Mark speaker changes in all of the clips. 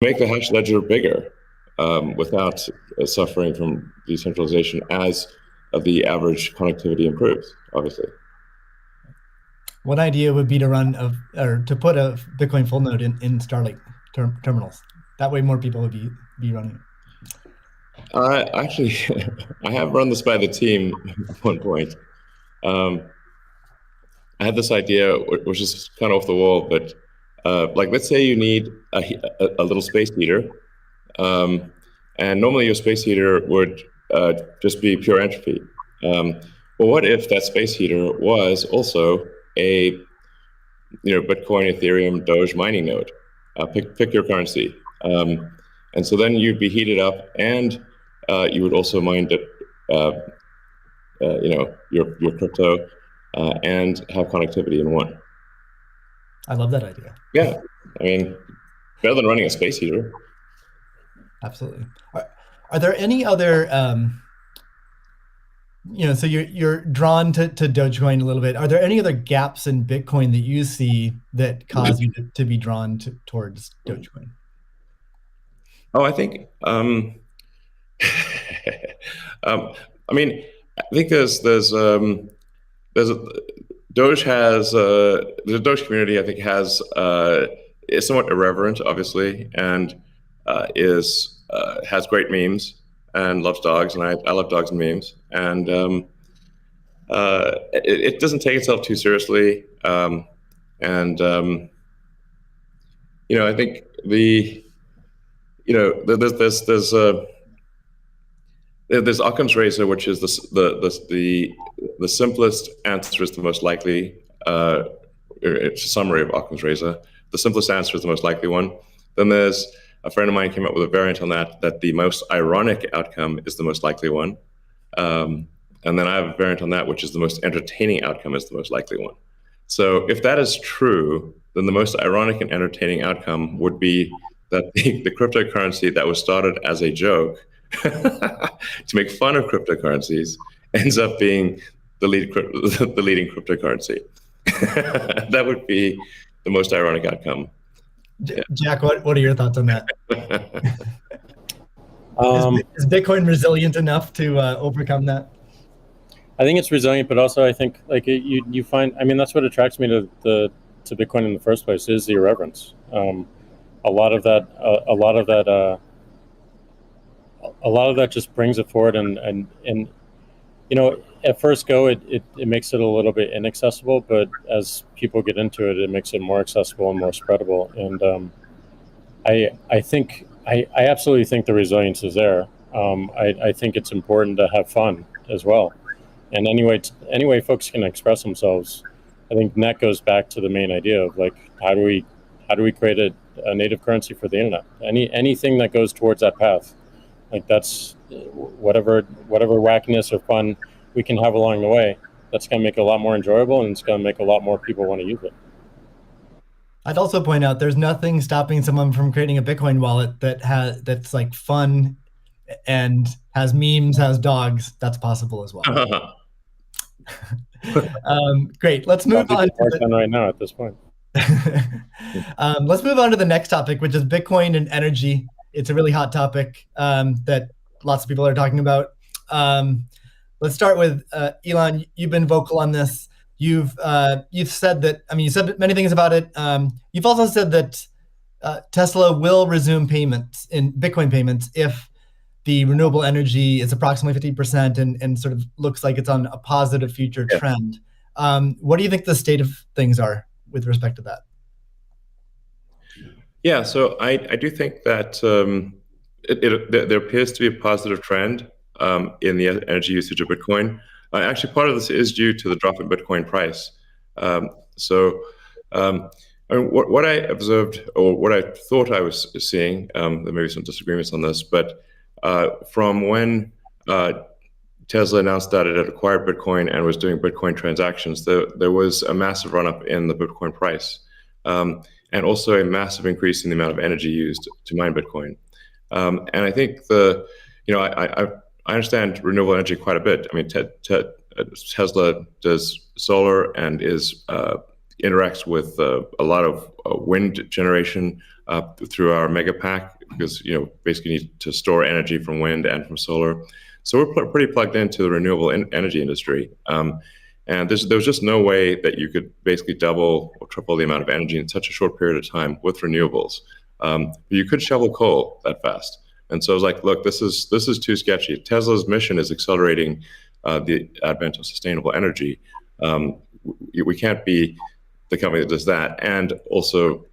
Speaker 1: make the hash ledger bigger without suffering from decentralization as the average connectivity improves, obviously.
Speaker 2: One idea would be to to put a Bitcoin full node in Starlink terminals. That way, more people would be running it.
Speaker 1: Actually, I have run this by the team at one point. I had this idea, which is kind of off the wall, but like, let's say you need a little space heater, and normally your space heater would just be pure entropy. Well, what if that space heater was also a Bitcoin, Ethereum, Doge mining node? Pick your currency, and so then you'd be heated up, and you would also mine your crypto and have connectivity in one.
Speaker 2: I love that idea.
Speaker 1: Yeah, I mean, better than running a space heater.
Speaker 2: Absolutely. Are there any other, so you're drawn to Dogecoin a little bit. Are there any other gaps in Bitcoin that you see that cause you to be drawn towards Dogecoin?
Speaker 1: Oh, I think, I mean, I think there's Doge has the Doge community, I think, is somewhat irreverent, obviously, and has great memes and loves dogs, and I love dogs and memes, and it doesn't take itself too seriously, and I think there's Occam's razor, which is the simplest answer is the most likely. It's a summary of Occam's razor. The simplest answer is the most likely one. Then there's a friend of mine came up with a variant on that the most ironic outcome is the most likely one. And then I have a variant on that, which is the most entertaining outcome is the most likely one. So if that is true, then the most ironic and entertaining outcome would be that the cryptocurrency that was started as a joke to make fun of cryptocurrencies ends up being the leading cryptocurrency. That would be the most ironic outcome.
Speaker 2: Jack, what are your thoughts on that? Is Bitcoin resilient enough to overcome that?
Speaker 3: I think it's resilient, but also I think like you find, I mean, that's what attracts me to Bitcoin in the first place is the irreverence. A lot of that just brings it forward, and at first go it makes it a little bit inaccessible, but as people get into it, it makes it more accessible and more spreadable. And I absolutely think the resilience is there. I think it's important to have fun as well, and anyway folks can express themselves. I think that goes back to the main idea of like how do we create a native currency for the internet? Anything that goes towards that path, like that's whatever wackiness or fun we can have along the way. That's going to make it a lot more enjoyable, and it's going to make a lot more people want to use it.
Speaker 2: I'd also point out there's nothing stopping someone from creating a Bitcoin wallet that's like fun and has memes, has dogs. That's possible as well. Great. Let's move on.
Speaker 3: Right now at this point.
Speaker 2: Let's move on to the next topic, which is Bitcoin and energy. It's a really hot topic that lots of people are talking about. Let's start with Elon. You've been vocal on this. You've said that. I mean, you said many things about it. You've also said that Tesla will resume payments in Bitcoin payments if the renewable energy is approximately 50% and sort of looks like it's on a positive future trend. What do you think the state of things are with respect to that?
Speaker 1: Yeah, so I do think that there appears to be a positive trend in the energy usage of Bitcoin. Actually, part of this is due to the drop in Bitcoin price. I mean, what I observed, or what I thought I was seeing, there may be some disagreements on this, but from when Tesla announced that it had acquired Bitcoin and was doing Bitcoin transactions, there was a massive run-up in the Bitcoin price, and also a massive increase in the amount of energy used to mine Bitcoin. And I think I understand renewable energy quite a bit. I mean, Tesla does solar and interacts with a lot of wind generation, through our mega pack, because basically you need to store energy from wind and from solar. So we're pretty plugged into the renewable energy industry. And there was just no way that you could basically double or triple the amount of energy in such a short period of time with renewables. You could shovel coal that fast. And so I was like, look, this is too sketchy. Tesla's mission is accelerating the advent of sustainable energy. We can't be the company that does that and also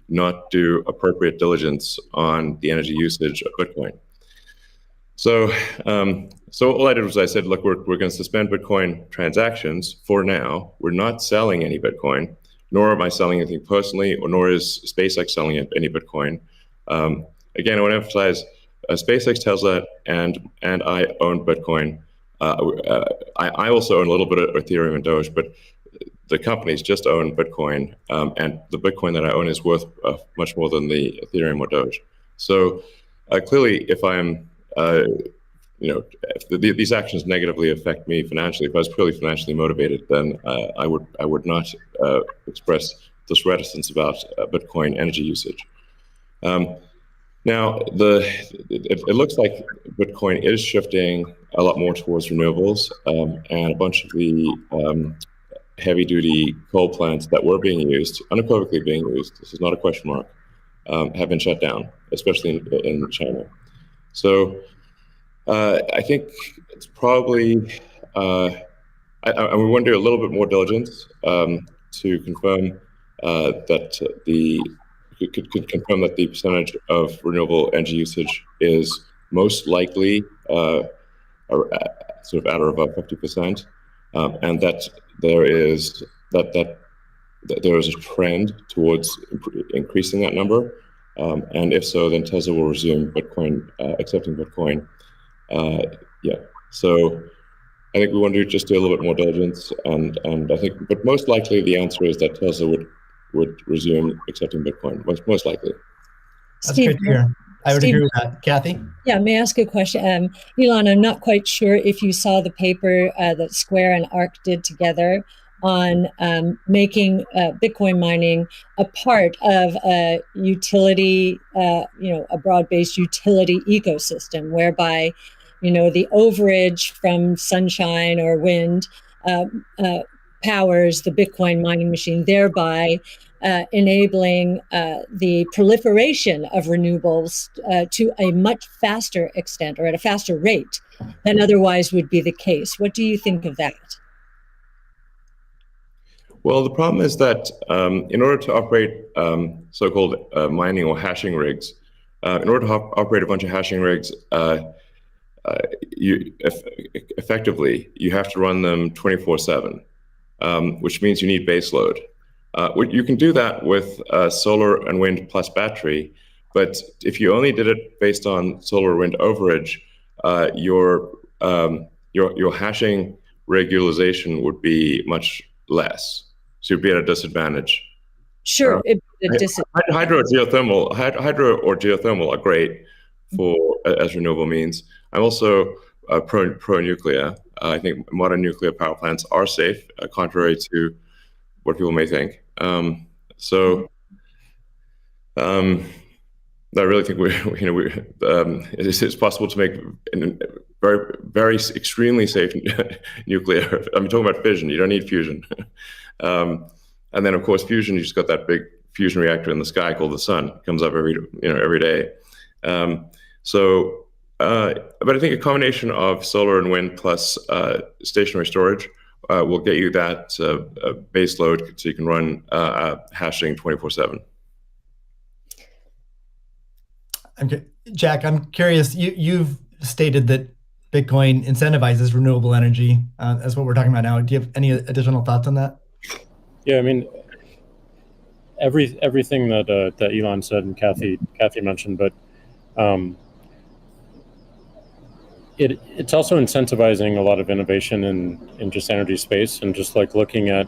Speaker 1: not do appropriate diligence on the energy usage of Bitcoin. So all I did was I said, look, we're going to suspend Bitcoin transactions for now. We're not selling any Bitcoin, nor am I selling anything personally, or nor is SpaceX selling any Bitcoin. Again, I want to emphasize SpaceX, Tesla, and I own Bitcoin. I also own a little bit of Ethereum and Doge, but the companies just own Bitcoin, and the Bitcoin that I own is worth much more than the Ethereum or Doge. So clearly, if I'm if these actions negatively affect me financially, if I was purely financially motivated, then I would not express this reticence about Bitcoin energy usage. Now, it looks like Bitcoin is shifting a lot more towards renewables, and a bunch of the heavy-duty coal plants that were being used, unequivocally being used, this is not a question mark, have been shut down, especially in China. So I think it's probably, we want to do a little bit more diligence to confirm confirm that the percentage of renewable energy usage is most likely sort of at or above 50%, and that there is a trend towards increasing that number. And if so, then Tesla will resume Bitcoin, accepting Bitcoin. So I think we want to just do a little bit more diligence, and I think, but most likely the answer is that Tesla would resume accepting Bitcoin, most likely.
Speaker 2: That's great to hear. I would agree with that. Kathy?
Speaker 4: Yeah, may I ask a question? Elon, I'm not quite sure if you saw the paper that Square and ARK did together on making Bitcoin mining a part of a utility, a broad-based utility ecosystem, whereby, the overage from sunshine or wind powers the Bitcoin mining machine, thereby enabling the proliferation of renewables to a much faster extent, or at a faster rate than otherwise would be the case. What do you think of that?
Speaker 1: Well, the problem is that in order to operate so-called mining or hashing rigs, in order to operate a bunch of hashing rigs, effectively, you have to run them 24/7, which means you need base load. You can do that with solar and wind plus battery, but if you only did it based on solar wind overage, your hashing rig utilization would be much less. So you'd be at a disadvantage.
Speaker 4: Sure,
Speaker 1: hydro or geothermal are great as renewable means. I'm also pro-nuclear. I think modern nuclear power plants are safe, contrary to what people may think. I really think it's possible to make very, very extremely safe nuclear. I'm talking about fission. You don't need fusion. And then, of course, fusion. You just got that big fusion reactor in the sky called the sun. It comes up every day. But I think a combination of solar and wind plus stationary storage will get you that base load, so you can run hashing 24/7.
Speaker 2: Okay, Jack, I'm curious. You've stated that Bitcoin incentivizes renewable energy. That's what we're talking about now. Do you have any additional thoughts on that?
Speaker 3: Yeah, I mean, everything that Elon said and Kathy mentioned, but it's also incentivizing a lot of innovation in just energy space, and just like looking at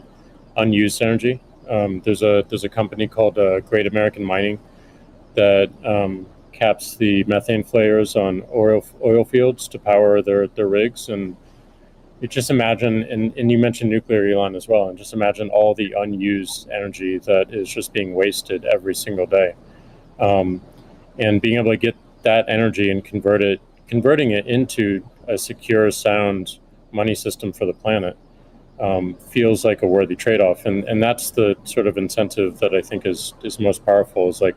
Speaker 3: unused energy. There's a company called Great American Mining that caps the methane flares on oil fields to power their rigs. And you just imagine, and you mentioned nuclear, Elon, as well, and just imagine all the unused energy that is just being wasted every single day. And being able to get that energy and converting it into a secure, sound money system for the planet feels like a worthy trade-off. And that's the sort of incentive that I think is most powerful, is like,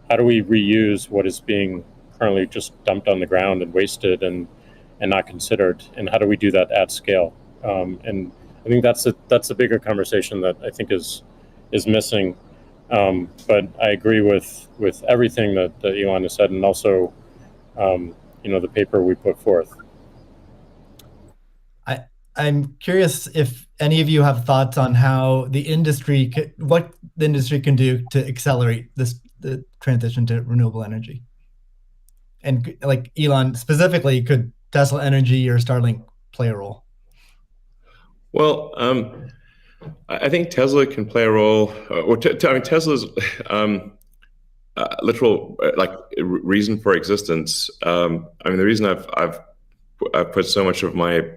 Speaker 3: how do we reuse what is being currently just dumped on the ground and wasted and not considered, and how do we do that at scale? And I think that's a bigger conversation that I think is missing. But I agree with everything that Elon has said, and also the paper we put forth.
Speaker 2: I'm curious if any of you have thoughts on how what the industry can do to accelerate the transition to renewable energy. And like Elon specifically, could Tesla Energy or Starlink play a role?
Speaker 1: Well, I think Tesla can play a role. Tesla's literal reason for existence. The reason I've put so much of my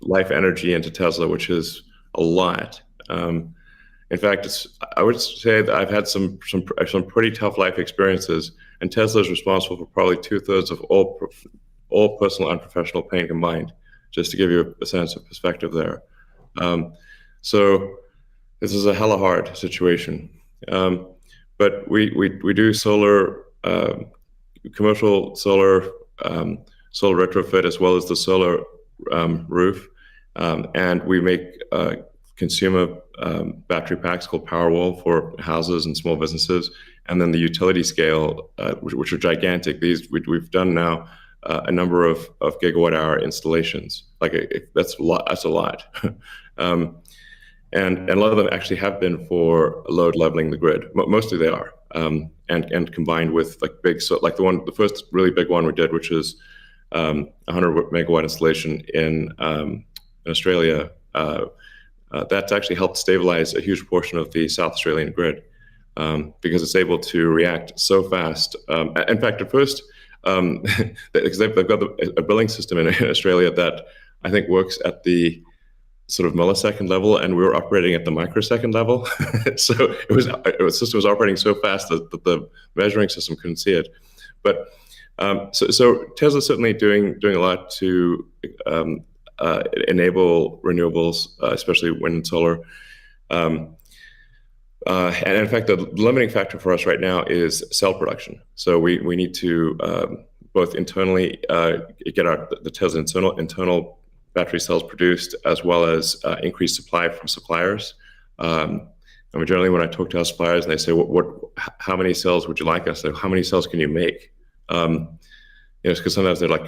Speaker 1: life energy into Tesla, which is a lot. In fact, I would say that I've had some pretty tough life experiences, and Tesla is responsible for probably 2/3 of all personal and professional pain combined. Just to give you a sense of perspective there. So this is a hella hard situation. But we do solar, commercial solar, solar retrofit, as well as the solar roof. And we make consumer battery packs called Powerwall for houses and small businesses. And then the utility scale, which are gigantic. These we've done now a number of gigawatt hour installations. That's a lot. That's a lot. And a lot of them actually have been for load leveling the grid. Mostly they are, and combined with the first really big one we did, which is 100 megawatt installation in Australia. That's actually helped stabilize a huge portion of the South Australian grid, because it's able to react so fast. In fact, at first, because they've got a billing system in Australia that I think works at the sort of millisecond level, and we were operating at the microsecond level. So the system was operating so fast that the measuring system couldn't see it. But so Tesla's certainly doing a lot to enable renewables, especially wind and solar. And in fact, the limiting factor for us right now is cell production. So we need to both internally get the Tesla internal battery cells produced, as well as increase supply from suppliers. Generally, when I talk to our suppliers and they say, how many cells would you like us? How many cells can you make? Because sometimes they're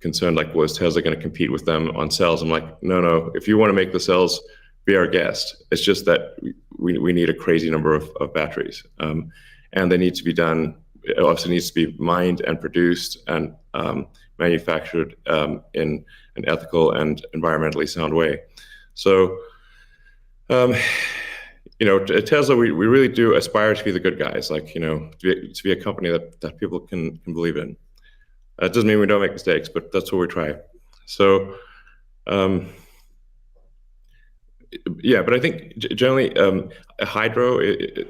Speaker 1: concerned, well, is Tesla going to compete with them on cells? I'm like, no. If you want to make the cells, be our guest. It's just that we need a crazy number of batteries, and they need to be done. It also needs to be mined and produced and manufactured in an ethical and environmentally sound way. So, at Tesla, we really do aspire to be the good guys, to be a company that people can believe in. It doesn't mean we don't make mistakes, but that's what we try. So, but I think generally hydro,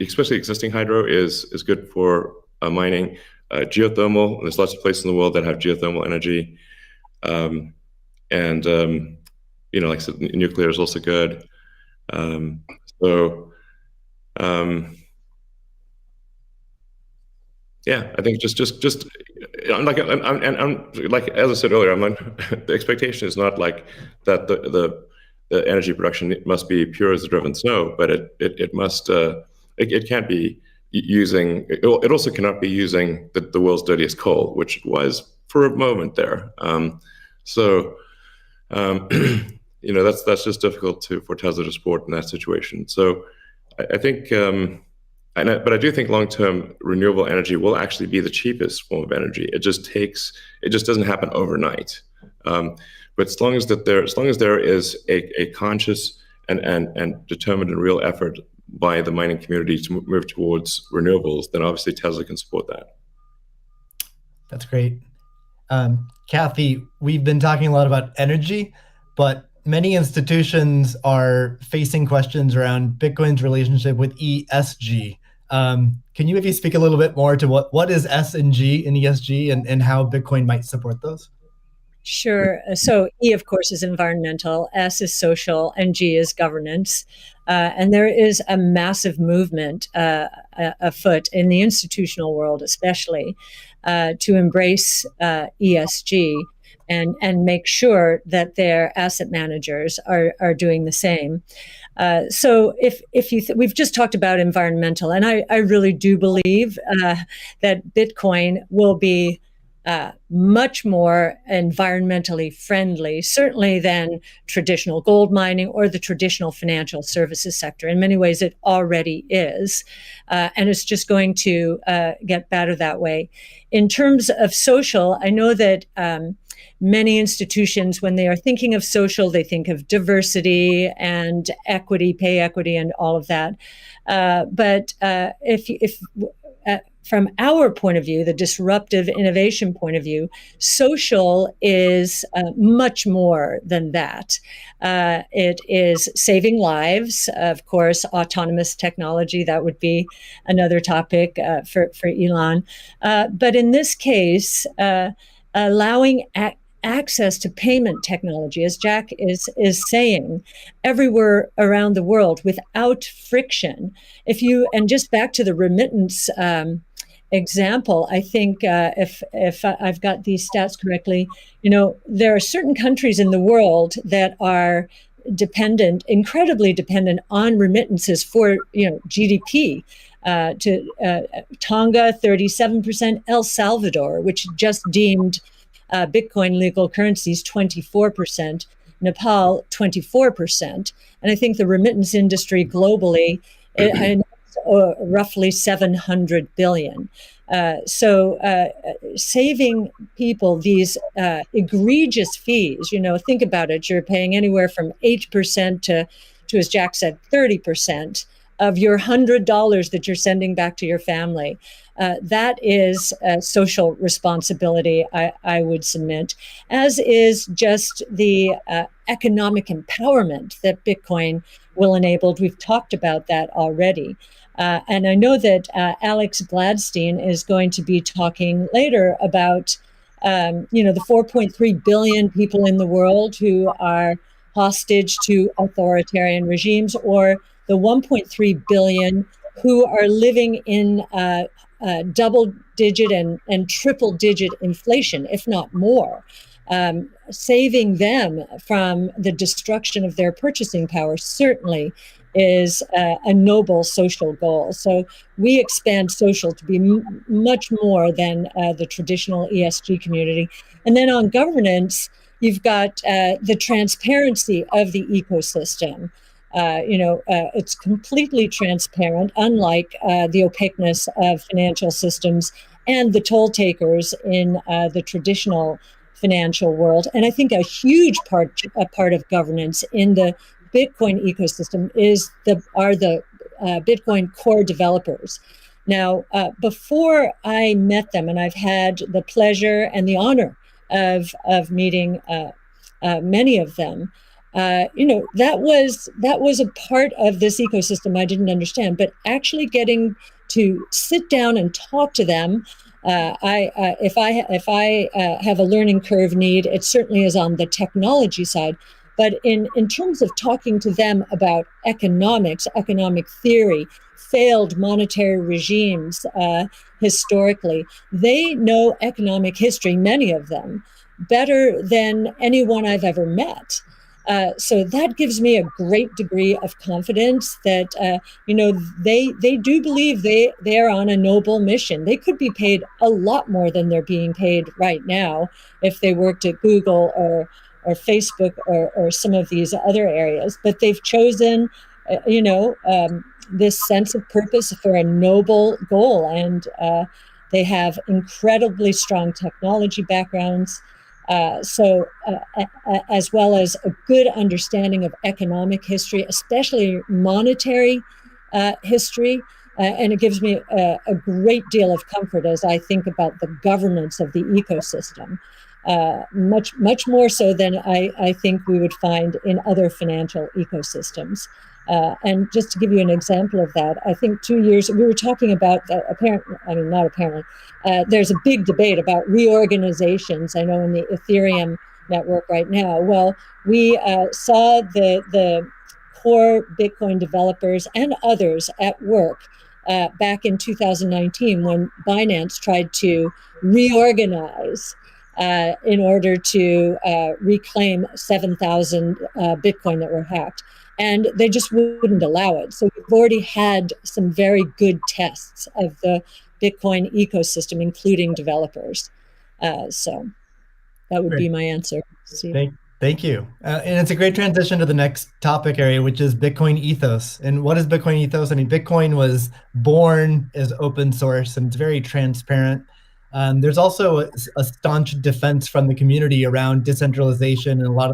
Speaker 1: especially existing hydro, is good for mining. Geothermal, there's lots of places in the world that have geothermal energy. Like I said, nuclear is also good. I think just as I said earlier, the expectation is not that the energy production must be pure as the driven snow, but it must it can't be using. It also cannot be using the world's dirtiest coal, which it was for a moment there. That's just difficult for Tesla to support in that situation. So I think. But I do think long-term renewable energy will actually be the cheapest form of energy. It just doesn't happen overnight. But as long as there is a conscious and determined and real effort by the mining community to move towards renewables, then obviously Tesla can support that.
Speaker 2: That's great. Kathy, we've been talking a lot about energy, but many institutions are facing questions around Bitcoin's relationship with ESG. Can you maybe speak a little bit more to what is S and G in ESG and how Bitcoin might support those?
Speaker 4: Sure. So E, of course, is environmental, S is social, and G is governance. And there is a massive movement afoot in the institutional world, especially, to embrace ESG and make sure that their asset managers are doing the same. So if you we've just talked about environmental, and I really do believe that Bitcoin will be much more environmentally friendly, certainly than traditional gold mining or the traditional financial services sector. In many ways, it already is, and it's just going to get better that way. In terms of social, I know that many institutions, when they are thinking of social, they think of diversity and equity, pay equity, and all of that. But if from our point of view, the disruptive innovation point of view, social is much more than that. It is saving lives, of course, autonomous technology, that would be another topic for Elon. But in this case, allowing access to payment technology, as Jack is saying, everywhere around the world without friction. And just back to the remittance example, I think if I've got these stats correctly, there are certain countries in the world that are incredibly dependent on remittances for GDP. Tonga, 37%, El Salvador, which just deemed Bitcoin legal currencies, 24%, Nepal, 24%. And I think the remittance industry globally, roughly 700 billion. So saving people these egregious fees, think about it, you're paying anywhere from 8% to, as Jack said, 30% of your $100 that you're sending back to your family. That is a social responsibility, I would submit, as is just the economic empowerment that Bitcoin will enable. We've talked about that already. And I know that Alex Gladstein is going to be talking later about, the 4.3 billion people in the world who are hostage to authoritarian regimes, or the 1.3 billion who are living in double-digit and triple-digit inflation, if not more. Saving them from the destruction of their purchasing power certainly is a noble social goal. So we expand social to be much more than the traditional ESG community. And then on governance, you've got the transparency of the ecosystem. It's completely transparent, unlike the opaqueness of financial systems and the toll takers in the traditional financial world. And I think a huge part of governance in the Bitcoin ecosystem are the Bitcoin core developers. Now, before I met them, and I've had the pleasure and the honor of meeting many of them, that was a part of this ecosystem I didn't understand. But actually getting to sit down and talk to them, if I have a learning curve need, it certainly is on the technology side. But in terms of talking to them about economics, economic theory, failed monetary regimes historically, they know economic history, many of them, better than anyone I've ever met. So that gives me a great degree of confidence that, they do believe they are on a noble mission. They could be paid a lot more than they're being paid right now if they worked at Google or Facebook or some of these other areas. But they've chosen, this sense of purpose for a noble goal. And they have incredibly strong technology backgrounds. As well as a good understanding of economic history, especially monetary history. And it gives me a great deal of comfort as I think about the governance of the ecosystem, much more so than I think we would find in other financial ecosystems. And just to give you an example of that, I think 2 years, we were talking about, not apparently, there's a big debate about reorganizations, I know, in the Ethereum network right now. Well, we saw the core Bitcoin developers and others at work back in 2019 when Binance tried to reorganize in order to reclaim 7,000 Bitcoin that were hacked. And they just wouldn't allow it. So we've already had some very good tests of the Bitcoin ecosystem, including developers. So that would be my answer.
Speaker 2: Thank you. And it's a great transition to the next topic area, which is Bitcoin ethos. And what is Bitcoin ethos? I mean, Bitcoin was born as open source and it's very transparent. There's also a staunch defense from the community around decentralization and a lot of